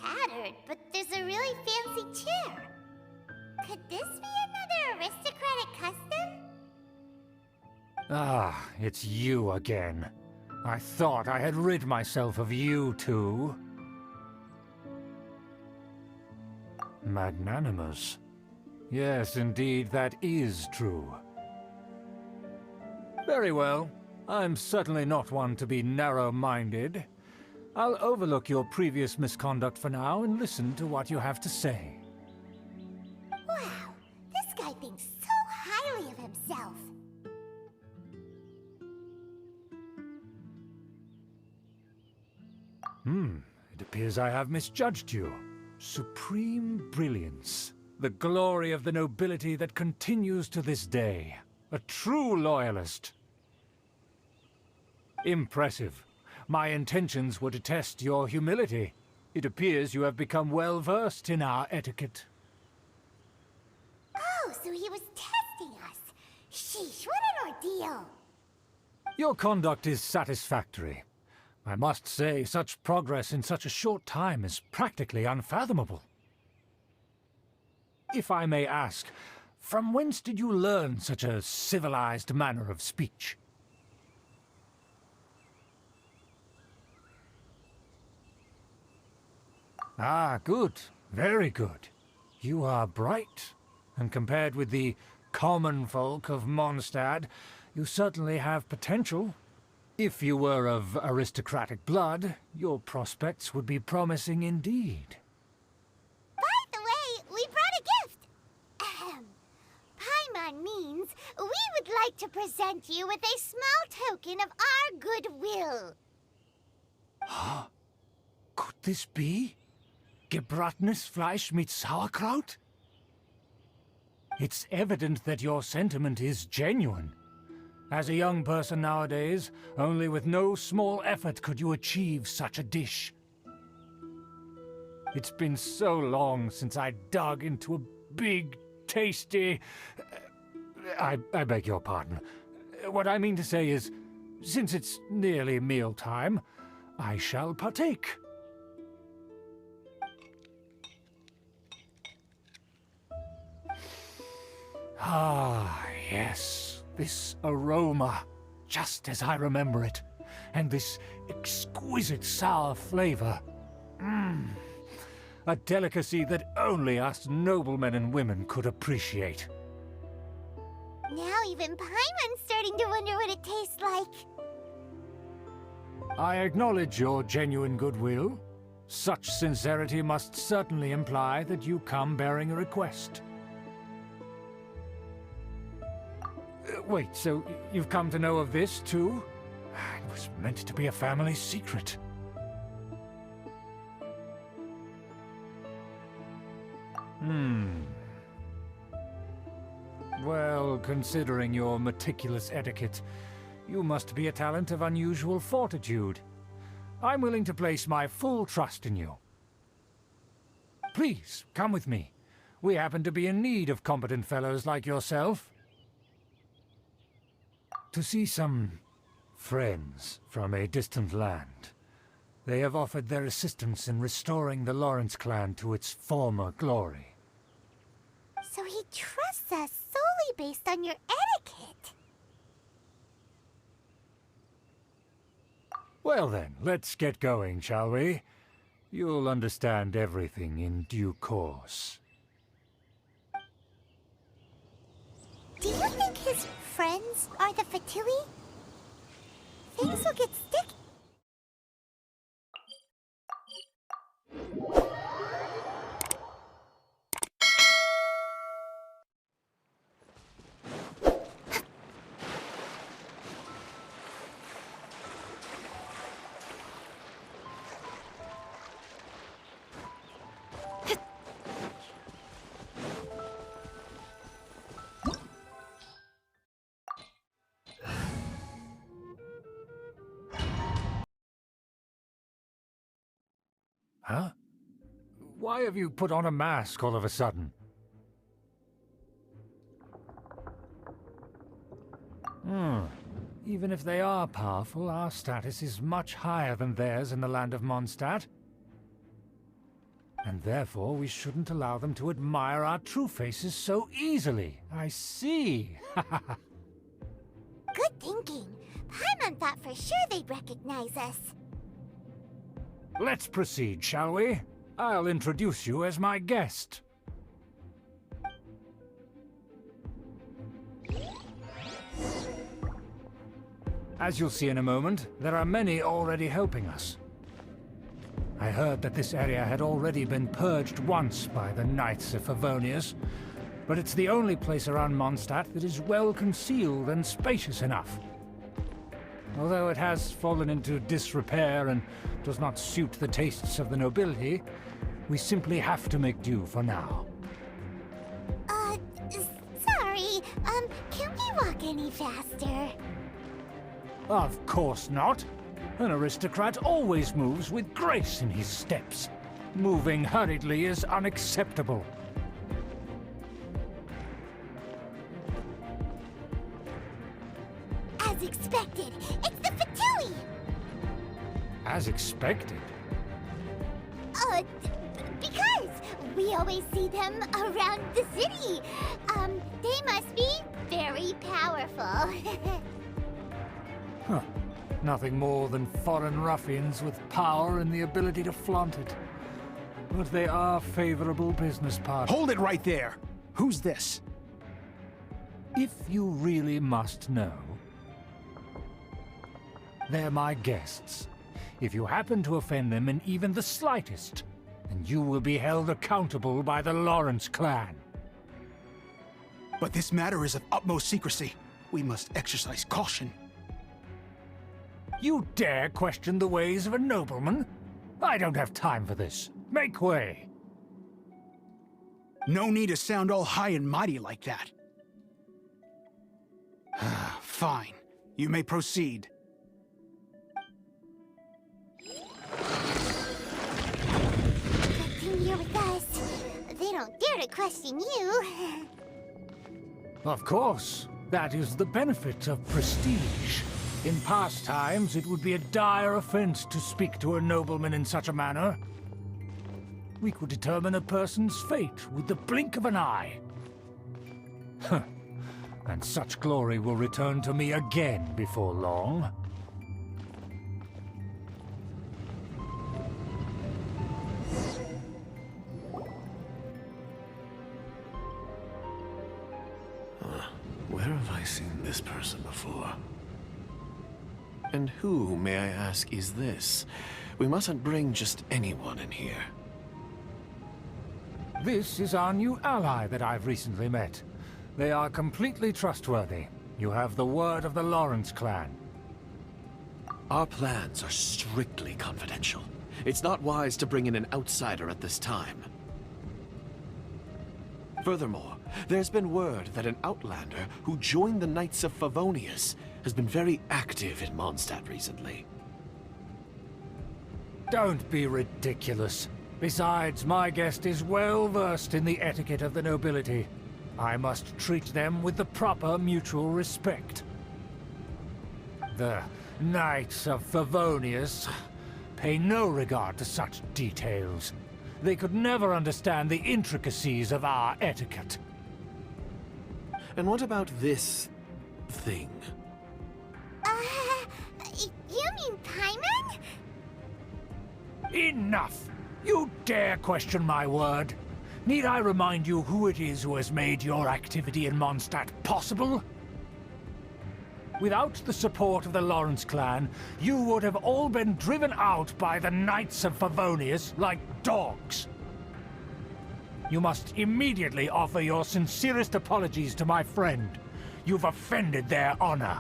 tattered, but there's a really fancy chair. Could this be another aristocratic custom? Ah, it's you again. I thought I had rid myself of you two. Magnanimous. Yes, indeed, that is true. Very well. I'm certainly not one to be narrow-minded. I'll overlook your previous misconduct for now and listen to what you have to say. Wow, this guy thinks so highly of himself. It appears I have misjudged you. Supreme brilliance. The glory of the nobility that continues to this day. A true loyalist. Impressive. My intentions were to test your humility. It appears you have become well versed in our etiquette. Oh, so he was testing us. Sheesh, what an ordeal. Your conduct is satisfactory. I must say, such progress in such a short time is practically unfathomable. If I may ask, from whence did you learn such a civilized manner of speech? Ah, good. Very good. You are bright, and compared with the common folk of Mondstadt, you certainly have potential. If you were of aristocratic blood, your prospects would be promising indeed. By the way, we brought a gift. Ahem. Paimon means we would like to present you with a small token of our goodwill. Could this be? Gebratenes Fleisch mit Sauerkraut? It's evident that your sentiment is genuine. As a young person nowadays, only with no small effort could you achieve such a dish. It's been so long since I dug into a big, tasty... I beg your pardon. What I mean to say is, since it's nearly mealtime, I shall partake. Ah, yes. This aroma, just as I remember it, and this exquisite sour flavor. A delicacy that only us noblemen and women could appreciate. Now even Paimon's starting to wonder what it tastes like. I acknowledge your genuine goodwill. Such sincerity must certainly imply that you come bearing a request. Wait, so you've come to know of this, too? It was meant to be a family secret. Well, considering your meticulous etiquette, you must be a talent of unusual fortitude. I'm willing to place my full trust in you. Please, come with me. We happen to be in need of competent fellows like yourself. To see some friends from a distant land. They have offered their assistance in restoring the Lawrence clan to its former glory. So he trusts us solely based on your etiquette. Well then, let's get going, shall we? You'll understand everything in due course. Do you think his friends are the Fatui? Things will get sticky. Huh? Why have you put on a mask all of a sudden? Even if they are powerful, our status is much higher than theirs in the land of Mondstadt. And therefore we shouldn't allow them to admire our true faces so easily. I see. Good thinking. Paimon thought for sure they'd recognize us. Let's proceed, shall we? I'll introduce you as my guest. As you'll see in a moment, there are many already helping us. I heard that this area had already been purged once by the Knights of Favonius, but it's the only place around Mondstadt that is well concealed and spacious enough. Although it has fallen into disrepair and does not suit the tastes of the nobility, we simply have to make do for now. Sorry, can we walk any faster? Of course not. An aristocrat always moves with grace in his steps. Moving hurriedly is unacceptable. As expected, it's the Fatui! As expected. Because we always see them around the city. They must be very powerful. Huh. Nothing more than foreign ruffians with power and the ability to flaunt it. But they are favorable business partners. Hold it right there! Who's this? If you really must know, they're my guests. If you happen to offend them in even the slightest, then you will be held accountable by the Lawrence clan. But this matter is of utmost secrecy. We must exercise caution. You dare question the ways of a nobleman? I don't have time for this. Make way. No need to sound all high and mighty like that. Fine. You may proceed. Good thing you're with us. They don't dare to question you. Of course. That is the benefit of prestige. In past times, it would be a dire offense to speak to a nobleman in such a manner. We could determine a person's fate with the blink of an eye. Huh. And such glory will return to me again before long. Where have I seen this person before? And who, may I ask, is this? We mustn't bring just anyone in here. This is our new ally that I've recently met. They are completely trustworthy. You have the word of the Lawrence clan. Our plans are strictly confidential. It's not wise to bring in an outsider at this time. Furthermore, there's been word that an outlander who joined the Knights of Favonius has been very active in Mondstadt recently. Don't be ridiculous. Besides, my guest is well versed in the etiquette of the nobility. I must treat them with the proper mutual respect. The Knights of Favonius pay no regard to such details. They could never understand the intricacies of our etiquette. And what about this thing? You mean Paimon? Enough! You dare question my word? Need I remind you who it is who has made your activity in Mondstadt possible? Without the support of the Lawrence clan, you would have all been driven out by the Knights of Favonius like dogs. You must immediately offer your sincerest apologies to my friend. You've offended their honor.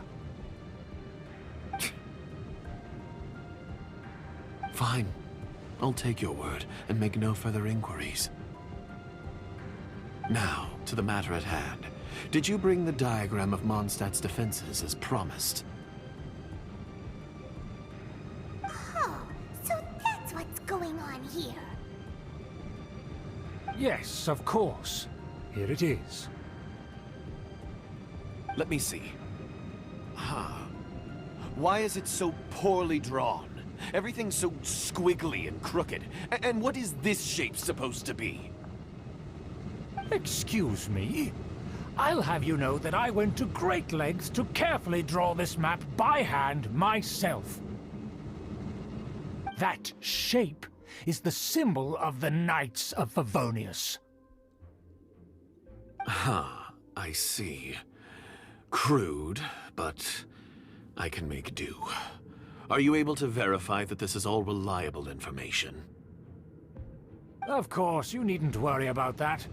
Fine. I'll take your word and make no further inquiries. Now, to the matter at hand. Did you bring the diagram of Mondstadt's defenses as promised? Oh, so that's what's going on here. Yes, of course. Here it is. Let me see. Why is it so poorly drawn? Everything's so squiggly and crooked. And what is this shape supposed to be? Excuse me? I'll have you know that I went to great lengths to carefully draw this map by hand myself. That shape is the symbol of the Knights of Favonius. I see. Crude, but I can make do. Are you able to verify that this is all reliable information? Of course, you needn't worry about that.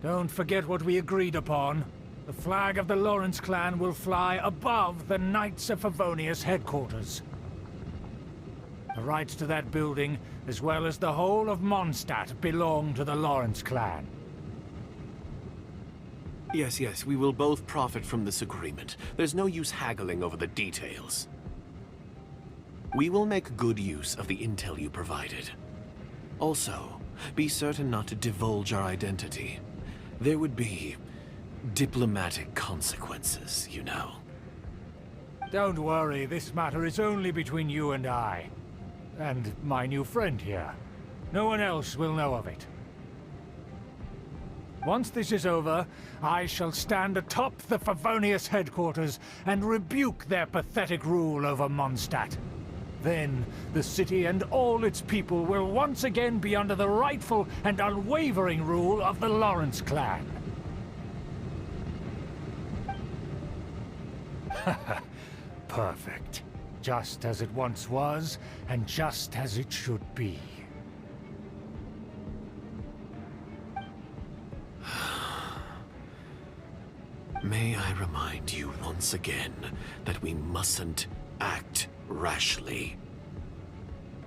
Don't forget what we agreed upon. The flag of the Lawrence clan will fly above the Knights of Favonius headquarters. The rights to that building, as well as the whole of Mondstadt, belong to the Lawrence clan. Yes, we will both profit from this agreement. There's no use haggling over the details. We will make good use of the intel you provided. Also, be certain not to divulge our identity. There would be diplomatic consequences, you know. Don't worry, this matter is only between you and I. And my new friend here. No one else will know of it. Once this is over, I shall stand atop the Favonius headquarters and rebuke their pathetic rule over Mondstadt. Then, the city and all its people will once again be under the rightful and unwavering rule of the Lawrence clan. Perfect. Just as it once was, and just as it should be. May I remind you once again that we mustn't act rashly.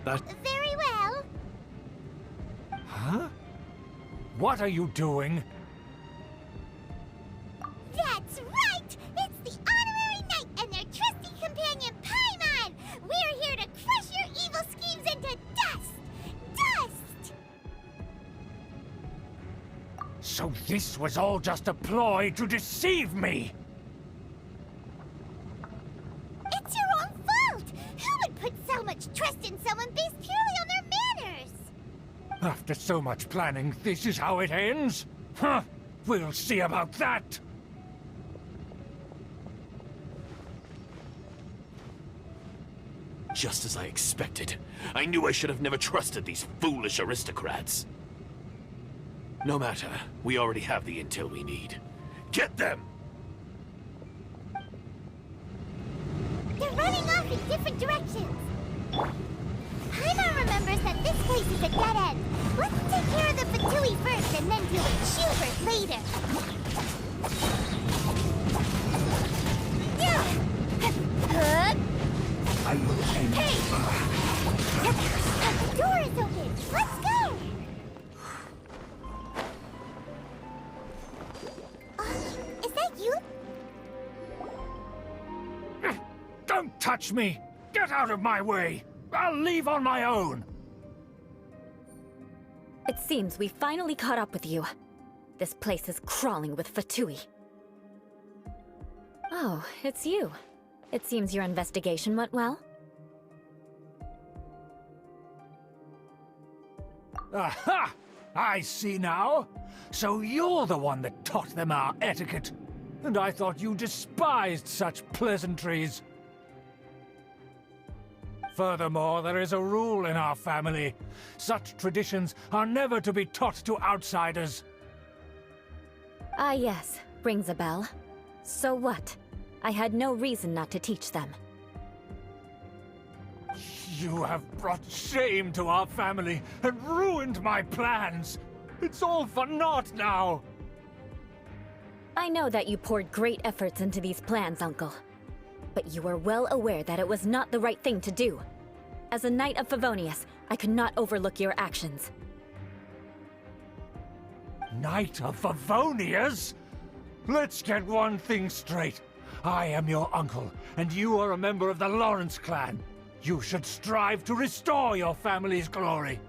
Very well. Huh? What are you doing? That's right! It's the Honorary Knight and their trusty companion, Paimon! We're here to crush your evil schemes into dust! Dust! So this was all just a ploy to deceive me! It's your own fault! Who would put so much trust in someone based purely on their manners? After so much planning, this is how it ends? Huh? We'll see about that! Just as I expected. I knew I should have never trusted these foolish aristocrats. No matter, we already have the intel we need. Get them! They're running off in different directions. Paimon remembers that this place is a dead end. Let's take care of the Fatui first and then deal with Schubert later. I will end. Hey! The door is open. Let's go! Is that you? Don't touch me! Get out of my way! I'll leave on my own! It seems we finally caught up with you. This place is crawling with Fatui. Oh, it's you. It seems your investigation went well. Aha! I see now. So you're the one that taught them our etiquette. And I thought you despised such pleasantries. Furthermore, there is a rule in our family. Such traditions are never to be taught to outsiders. Ah yes, rings a bell. So what? I had no reason not to teach them. You have brought shame to our family and ruined my plans. It's all for naught now. I know that you poured great efforts into these plans, Uncle. But you were well aware that it was not the right thing to do. As a Knight of Favonius, I could not overlook your actions. Knight of Favonius? Let's get one thing straight. I am your uncle, and you are a member of the Lawrence clan. You should strive to restore your family's glory.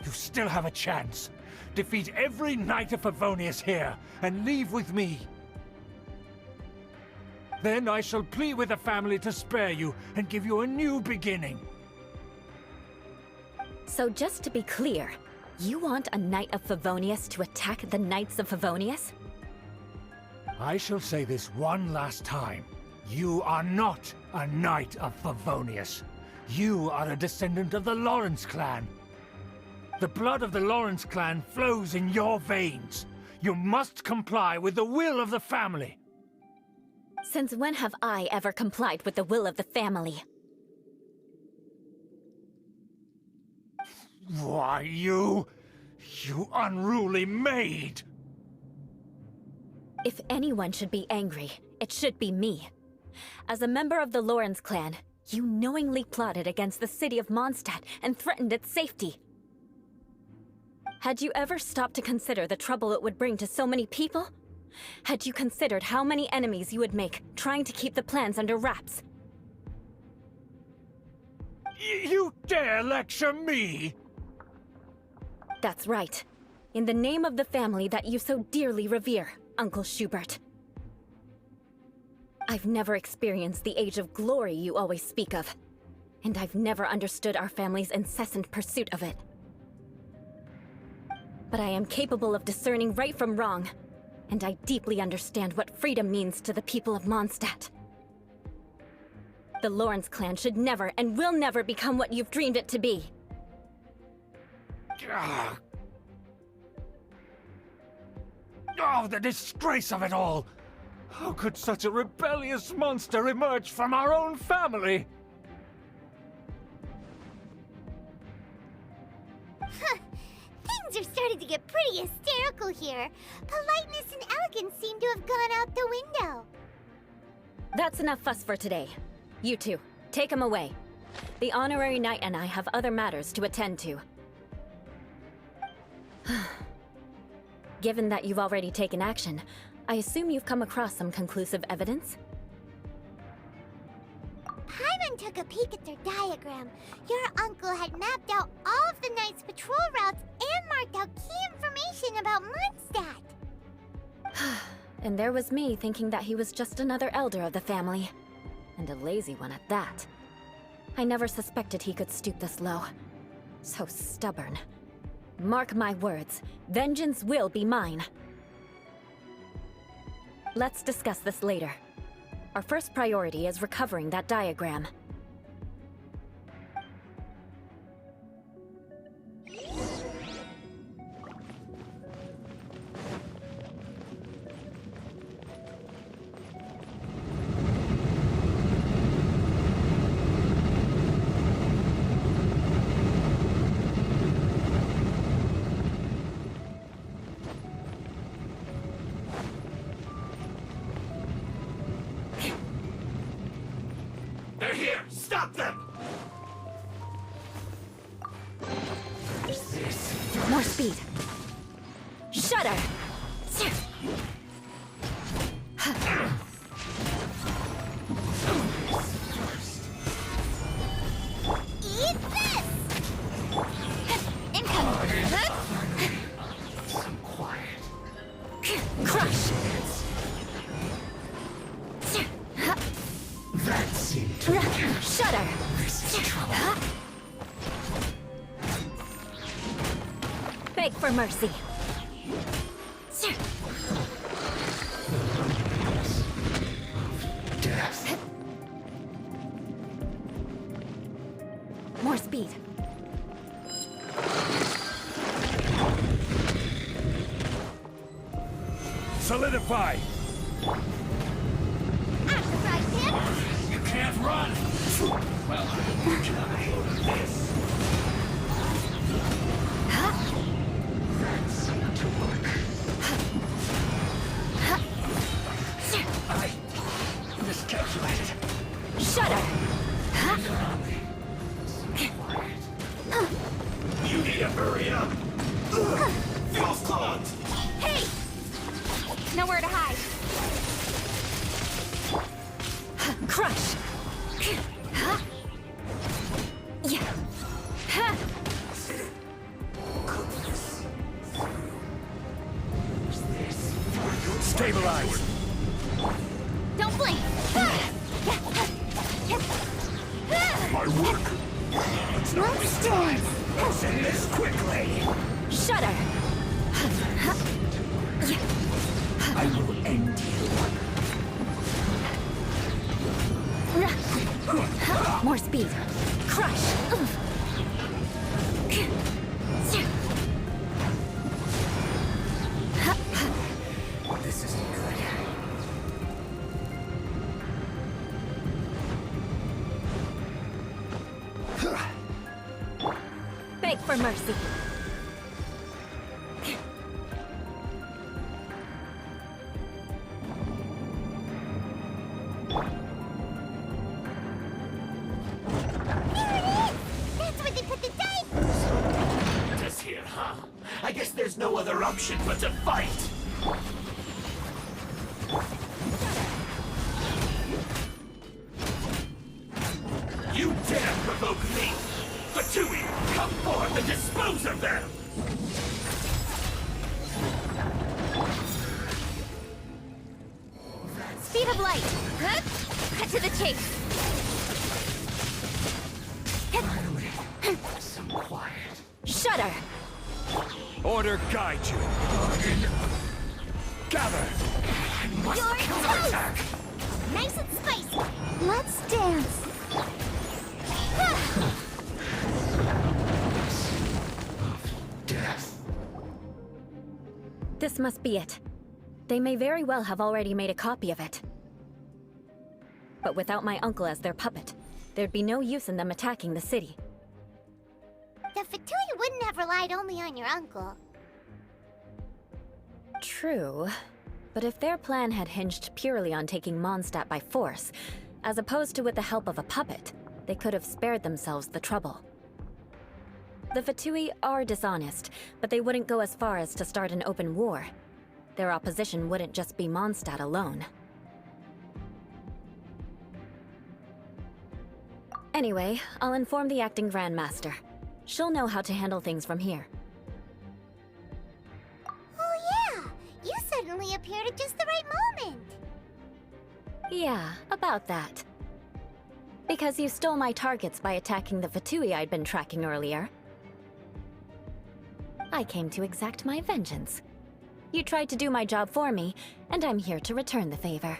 You still have a chance. Defeat every Knight of Favonius here, and leave with me. Then I shall plead with the family to spare you and give you a new beginning. So just to be clear, you want a Knight of Favonius to attack the Knights of Favonius? I shall say this one last time. You are not a Knight of Favonius. You are a descendant of the Lawrence clan. The blood of the Lawrence clan flows in your veins. You must comply with the will of the family. Since when have I ever complied with the will of the family? Why, you unruly maid! If anyone should be angry, it should be me. As a member of the Lawrence clan, you knowingly plotted against the city of Mondstadt and threatened its safety. Had you ever stopped to consider the trouble it would bring to so many people? Had you considered how many enemies you would make trying to keep the plans under wraps? You dare lecture me? That's right. In the name of the family that you so dearly revere, Uncle Schubert. I've never experienced the age of glory you always speak of, and I've never understood our family's incessant pursuit of it. But I am capable of discerning right from wrong, and I deeply understand what freedom means to the people of Mondstadt. The Lawrence clan should never and will never become what you've dreamed it to be. Oh, the disgrace of it all! How could such a rebellious monster emerge from our own family? Things are starting to get pretty hysterical here. Politeness and elegance seem to have gone out the window. That's enough fuss for today. You two, take him away. The honorary knight and I have other matters to attend to. Given that you've already taken action, I assume you've come across some conclusive evidence? Paimon took a peek at their diagram. Your uncle had mapped out all of the Knight's patrol routes and marked out key information about Mondstadt. And there was me thinking that he was just another elder of the family. And a lazy one at that. I never suspected he could stoop this low. So stubborn. Mark my words, vengeance will be mine. Let's discuss this later. Our first priority is recovering that diagram. They're here! Stop them! More speed. Shudder! Eat this! Incoming! Some quiet. Crush! That seemed to Shudder! this is trouble. Beg for mercy. Death. More speed. Solidify! You can't run! Well, this. That seemed to work. I miscalculated. Shudder! You need to hurry up! Fuel's clogged! Hey! Nowhere to hide. Crush! Yeah. Stabilize! Don't blink! My work. Let's not waste time. Let's end this quickly. Shudder! I will end you. More speed. Crush! This isn't good. Beg for mercy. That's where they put the dive! Just here, huh? I guess there's no other option but to fight. You dare provoke me! Fatui, come forth and dispose of them! Speed of light! Huh? Cut to the chase! Finally, some quiet. Shudder! Order guide you. Gather. Must Your counterattack! Nice and spicy! Let's dance! Death. This must be it. They may very well have already made a copy of it. But without my uncle as their puppet, there'd be no use in them attacking the city. The Fatui wouldn't have relied only on your uncle. True. But if their plan had hinged purely on taking Mondstadt by force, as opposed to with the help of a puppet, they could have spared themselves the trouble. The Fatui are dishonest, but they wouldn't go as far as to start an open war. Their opposition wouldn't just be Mondstadt alone. Anyway, I'll inform the acting Grandmaster. She'll know how to handle things from here. Oh yeah! You suddenly appeared at just the right moment! Yeah, about that. Because you stole my targets by attacking the Fatui I'd been tracking earlier. I came to exact my vengeance. You tried to do my job for me, and I'm here to return the favor.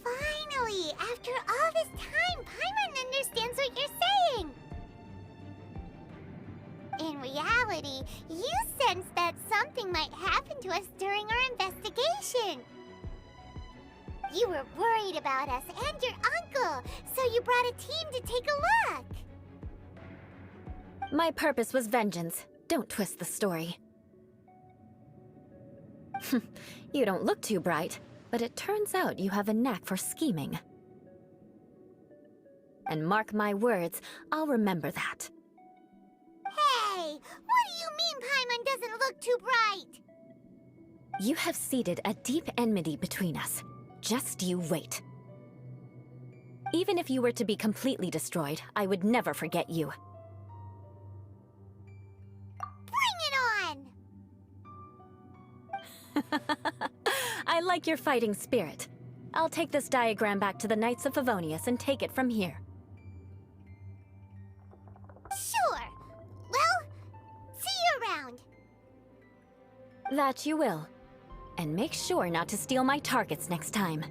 Finally! After all this time, Paimon understands what you're saying! In reality, you sensed that something might happen to us during our investigation. You were worried about us and your uncle, so you brought a team to take a look. My purpose was vengeance. Don't twist the story. You don't look too bright, but it turns out you have a knack for scheming. And mark my words, I'll remember that. Hey, what do you mean Paimon doesn't look too bright? You have seeded a deep enmity between us. Just you wait. Even if you were to be completely destroyed, I would never forget you. Bring it on! I like your fighting spirit. I'll take this diagram back to the Knights of Favonius and take it from here. Sure. Well, see you around. That you will. And make sure not to steal my targets next time.